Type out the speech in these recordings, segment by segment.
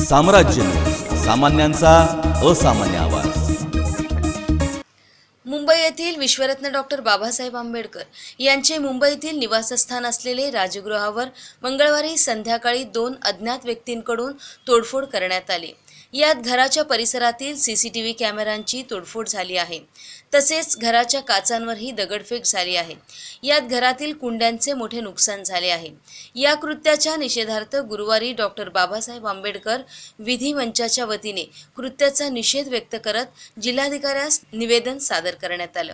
साम्राज्य न्यूज, सामान्यांचा असामान्य आवाज। मुंबई येथील विश्वरत्न डॉक्टर बाबासाहेब आंबेडकर यांचे मुंबईतील निवासस्थान असलेले राजगृहावर मंगळवारी संध्याकाळी 2 अज्ञात व्यक्तींकडून तोडफोड करण्यात आली। यात घराच्या परिसरातील सीसीटीव्ही कॅमेऱ्यांची तोडफोड झाली आहे, तसेच घराच्या काचांवरही दगडफेक झाली आहे। यात घरातील कुंड्यांचे मोठे नुकसान झाले आहे। या कृत्याच्या निषेधार्थ गुरुवारी डॉक्टर बाबासाहेब आंबेडकर विधी मंचाच्या वतीने कृत्याचा निषेध व्यक्त करत जिल्हाधिकाऱ्यास निवेदन सादर करण्यात आलं।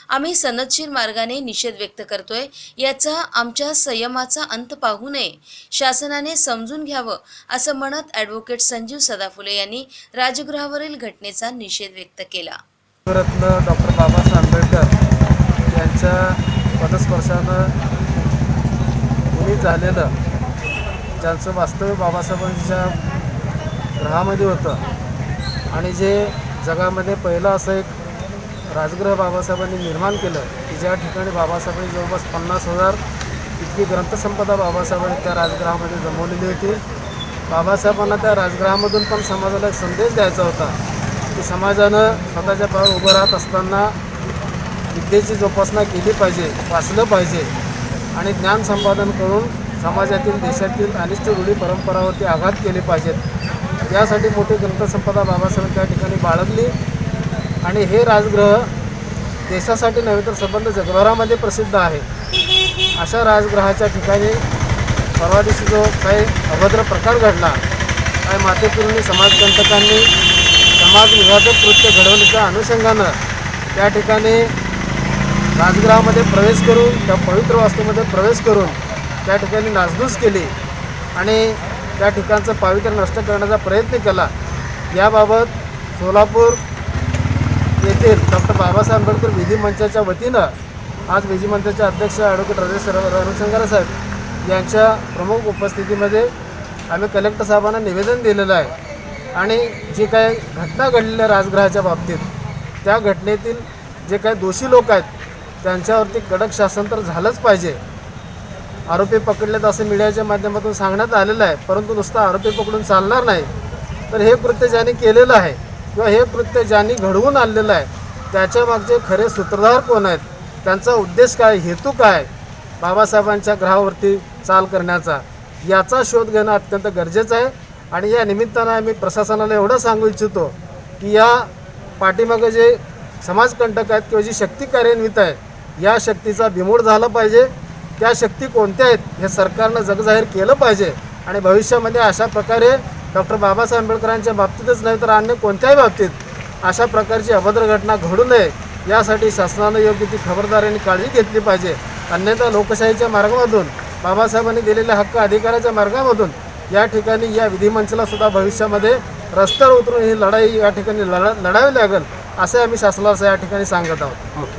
आम्ही सनदशीर मार्गाने निषेध व्यक्त करतोय, याचा आमच्या संयमाचा अंत पाहू नये, शासनाने समजून घ्यावं असं म्हणत ॲडव्होकेट संजीव सदाफुले यांनी राजगृहावरील घटनेचा निषेध व्यक्त केला। विश्वरत्न डॉक्टर बाबासाहेब आंबेडकर यांच्या पदस्पर्शानं गुन्हे झालेलं ज्यांचं वास्तव्य बाबासाहेबांच्या ग्रहामध्ये होतं आणि जे जगामध्ये पहिलं असं एक राजगृह बाबासाहेबांनी निर्माण केलं की ज्या ठिकाणी बाबासाहेबांनी जवळपास 50,000 इतकी ग्रंथसंपदा बाबासाहेबांनी त्या राजगृहामध्ये जमवलेली होती। बाबासाहेबांना त्या राजगृहामधून पण समाजाला एक संदेश द्यायचा होता की समाजानं स्वतःच्या पायावर उभं राहत असताना विद्येची जोपासना केली पाहिजे, वाचलं पाहिजे आणि ज्ञान संपादन करून समाजातील देशातील अनिष्ट रूढी परंपरावरती आघात केले पाहिजेत। यासाठी मोठी ग्रंथसंपदा बाबासाहेब त्या ठिकाणी बाळगली आणि हे राजगृह देशासाठी नव्हे तर संबंध जगभरामध्ये प्रसिद्ध आहे। अशा राजगृहाच्या ठिकाणी परवा दिवशी जो काही अभद्र प्रकार घडला, काही मातेपुरींनी समाजकंटकांनी समाजविघातक कृत्य घडवण्याच्या अनुषंगानं त्या ठिकाणी राजगृहामध्ये प्रवेश करून त्या पवित्र वास्तूमध्ये प्रवेश करून त्या ठिकाणी नासधूस केली आणि त्या ठिकाणचं पावित्र्य नष्ट करण्याचा प्रयत्न केला। याबाबत सोलापूर येथील डॉक्टर बाबासाहेब आंबेडकर विधी मंचाच्या वतीनं आज विधी मंचाचे अध्यक्ष ॲडव्होकेट राजेश रणशंकर साहेब यांच्या प्रमुख उपस्थितीमध्ये आम्ही कलेक्टर साहेबांना निवेदन दिलेलं आहे आणि जी काही घटना घडलेल्या राजगृहाच्या बाबतीत त्या घटनेतील जे काही दोषी लोक आहेत त्यांच्यावरती कडक शासन तर झालंच पाहिजे। आरोपी पकडलेत असं मीडियाच्या माध्यमातून सांगण्यात आलेलं आहे, परंतु नुसतं आरोपी पकडून चालणार नाही, तर हे कृत्य ज्यांनी केलेलं आहे किंवा हे कृत्य ज्यांनी घडवून आणलेलं आहे त्याच्या मागचे खरे सूत्रधार कोण आहेत, त्यांचा उद्देश काय, हेतू काय बाबासाहेबांच्या ग्रहावरती चाल करण्याचा, याचा शोध घेणं अत्यंत गरजेचं आहे। आणि या निमित्तानं आम्ही प्रशासनाला एवढं सांगू इच्छितो की या पाठीमागे जे समाजकंटक आहेत किंवा जी शक्ती कार्यान्वित आहे या शक्तीचा बिमोड झाला पाहिजे। त्या शक्ती कोणत्या आहेत हे सरकारनं जगजाहीर केलं पाहिजे आणि भविष्यामध्ये अशा प्रकारे डॉक्टर बाबासाहेब आंबेडकरांच्या बाबतीतच नाही तर अन्य कोणत्याही बाबतीत अशा प्रकारची अभद्र घटना घडू नये यासाठी शासनानं योग्य ती खबरदारी आणि काळजी घेतली पाहिजे। अन्यथा लोकशाहीच्या मार्गामधून बाबासाहेबांनी दिलेल्या हक्क अधिकाराच्या मार्गामधून या ठिकाणी या विधिमंचाला सुद्धा भविष्यामध्ये रस्त्यावर उतरून ही लढाई या ठिकाणी लढावी लागेल असे आम्ही शासनाला या ठिकाणी सांगत आहोत।